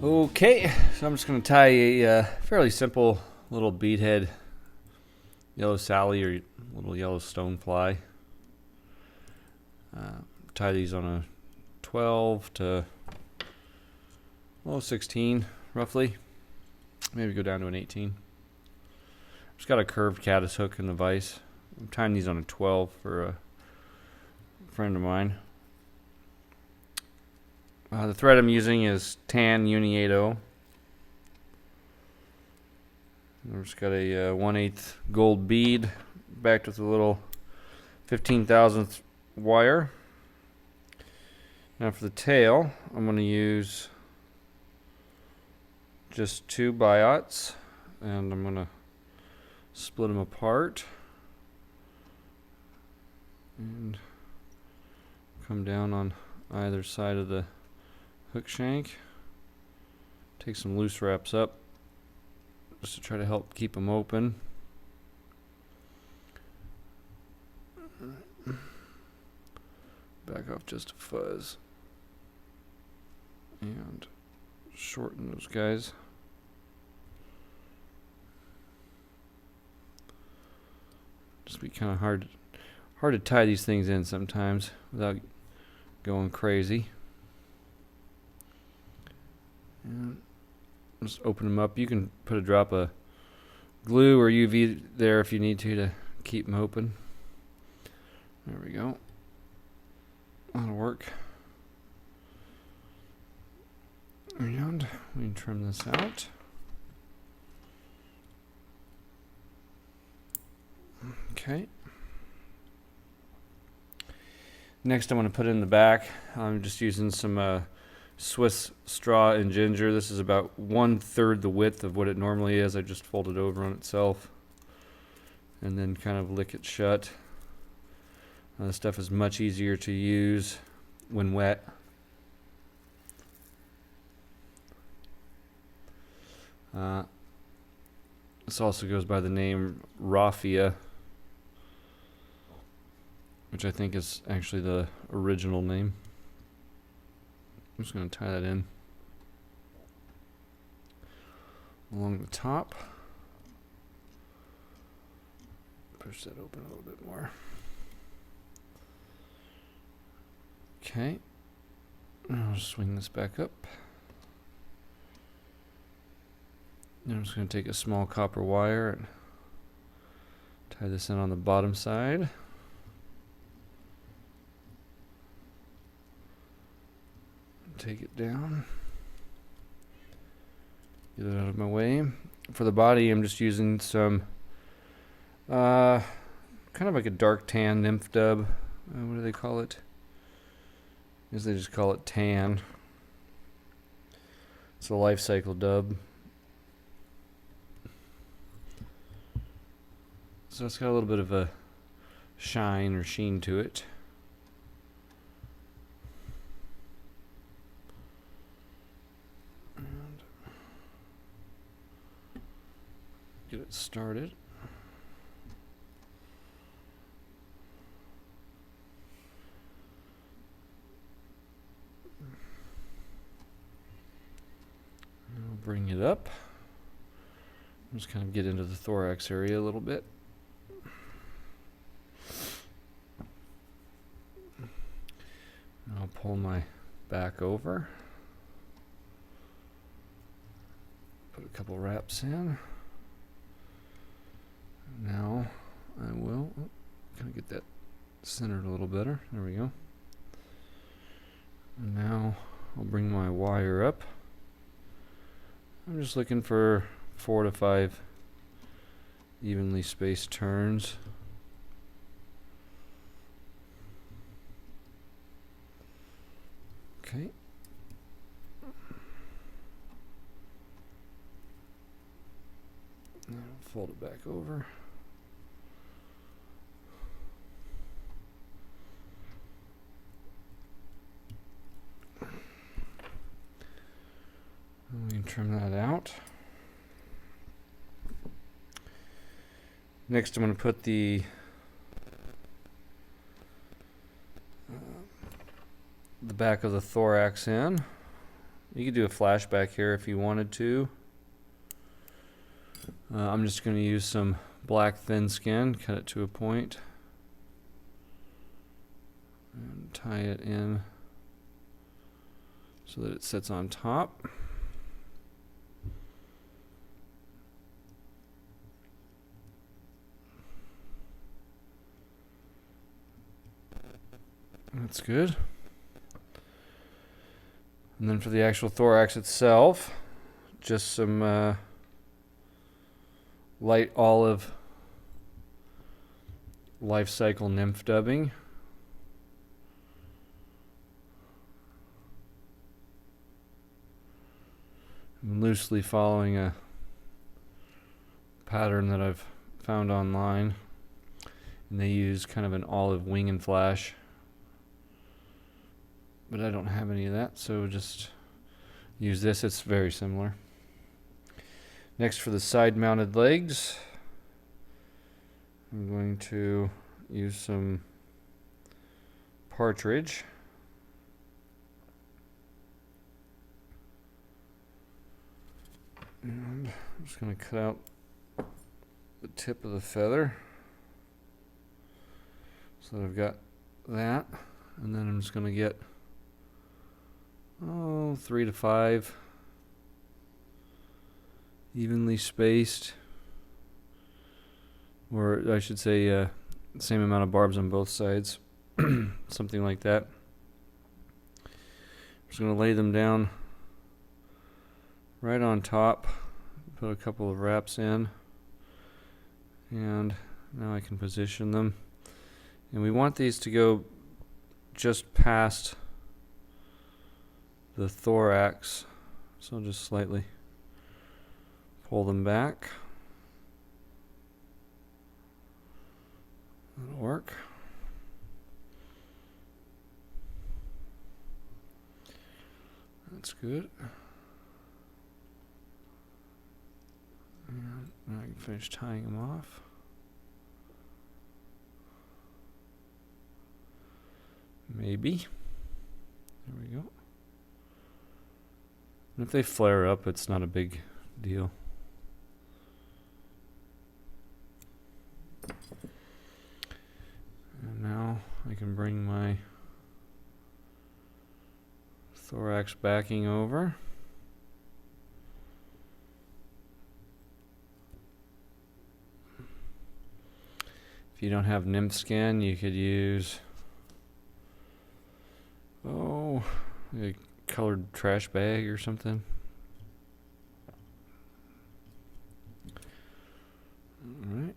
Okay, so I'm just going to tie a fairly simple little beadhead yellow Sally or little yellow stonefly. Tie these on a 12 to 16 roughly. Maybe go down to an 18. Just got a curved caddis hook in the vise. I'm tying these on a 12 for a friend of mine. The thread I'm using is tan Uni 80. I've just got a 1/8 gold bead backed with a little 15,000th wire. Now for the tail, I'm going to use just 2 biots, and I'm going to split them apart and come down on either side of the hook shank. Take some loose wraps up just to try to help keep them open. Back off just a fuzz and shorten those guys. Just be kind of hard to tie these things in sometimes without going crazy. And just open them up. You can put a drop of glue or UV there if you need to keep them open. There we go. That'll work. And we can trim this out. Okay. Next I'm going to put in the back. I'm just using some Swiss straw and ginger. This is about 1/3 the width of what it normally is. I just fold it over on itself and then kind of lick it shut. This stuff is much easier to use when wet. This also goes by the name raffia, which I think is actually the original name. I'm just going to tie that in along the top. Push that open a little bit more. Okay. Now I'll swing this back up. Now I'm just going to take a small copper wire and tie this in on the bottom side. Take it down. Get it out of my way. For the body, I'm just using some kind of like a dark tan Nymph dub. What do they call it? I guess they just call it tan. It's a life cycle dub. So it's got a little bit of a shine or sheen to it. And get it started. I'll bring it up. Just kind of get into the thorax area a little bit. I'll pull my back over. Put a couple wraps in. Now I will kind of get that centered a little better. There we go. And now I'll bring my wire up. I'm just looking for 4 to 5 evenly spaced turns. Okay. Now fold it back over. We can trim that out. Next, I'm going to put the back of the thorax in. You could do a flashback here if you wanted to. I'm just going to use some black thin skin, cut it to a point, and tie it in so that it sits on top. That's good. And then for the actual thorax itself, just some light olive life cycle nymph dubbing. I'm loosely following a pattern that I've found online, and they use kind of an olive wing and flash, but I don't have any of that, so just use this. It's very similar. Next, for the side mounted legs, I'm going to use some partridge. And I'm just going to cut out the tip of the feather. So I've got that, and then I'm just going to get 3 to 5 evenly spaced, or I should say same amount of barbs on both sides, something like that. I'm just going to lay them down right on top, put a couple of wraps in, and now I can position them. And we want these to go just past the thorax, so I'll just slightly pull them back. That'll work. That's good. And now I can finish tying them off. Maybe. There we go. And if they flare up, it's not a big deal. And now I can bring my thorax backing over. If you don't have nymph skin, you could use a colored trash bag or something. Alright.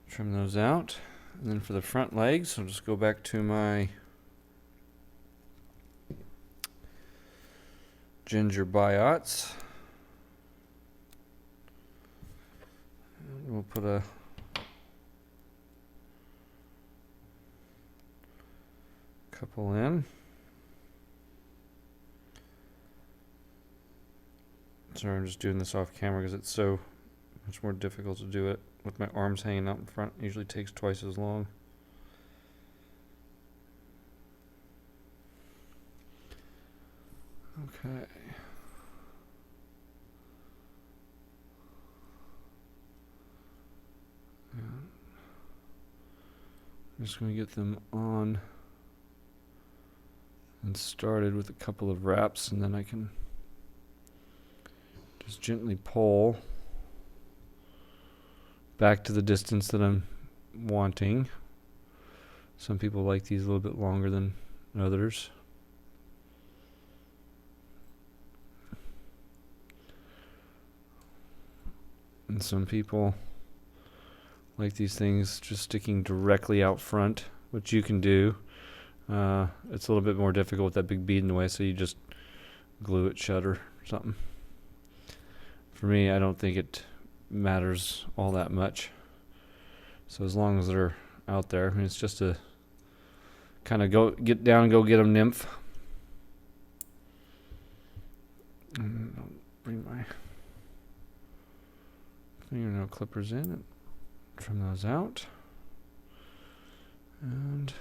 Trim those out. And then for the front legs, I'll just go back to my ginger biots. And we'll put a couple in. Sorry, I'm just doing this off camera because it's so much more difficult to do it with my arms hanging out in front. It usually takes twice as long. Okay. I'm just going to get them on and started with a couple of wraps, and then I can just gently pull back to the distance that I'm wanting. Some people like these a little bit longer than others. And some people like these things just sticking directly out front, which you can do. It's a little bit more difficult with that big bead in the way, so you just glue it shut or something. For me, I don't think it matters all that much. So as long as they're out there, I mean, it's just a kind of go get down and go get them, nymph. And I'll bring my fingernail clippers in and trim those out. And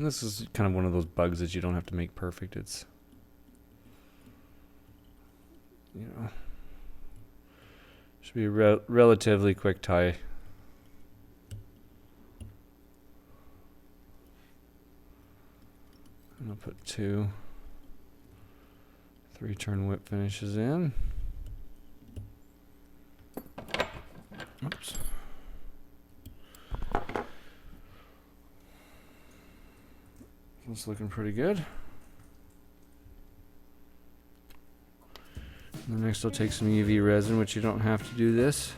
And this is kind of one of those bugs that you don't have to make perfect. It's, you know, should be a relatively quick tie. And I'll put 2 3-turn whip finishes in. Oops. It's looking pretty good. And then next I'll take some UV resin, which you don't have to do this.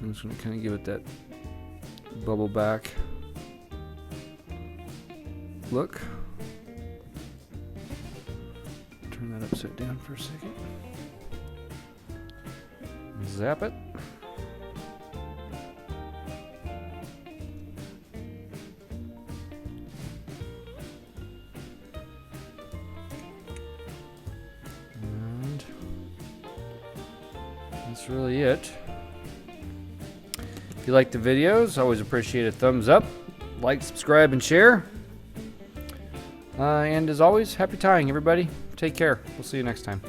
I'm just going to kind of give it that bubble back look. Turn that upside down for a second. Zap it. And that's really it. If you like the videos, always appreciate a thumbs up, like, subscribe, and share. And as always, happy tying, everybody. Take care. We'll see you next time.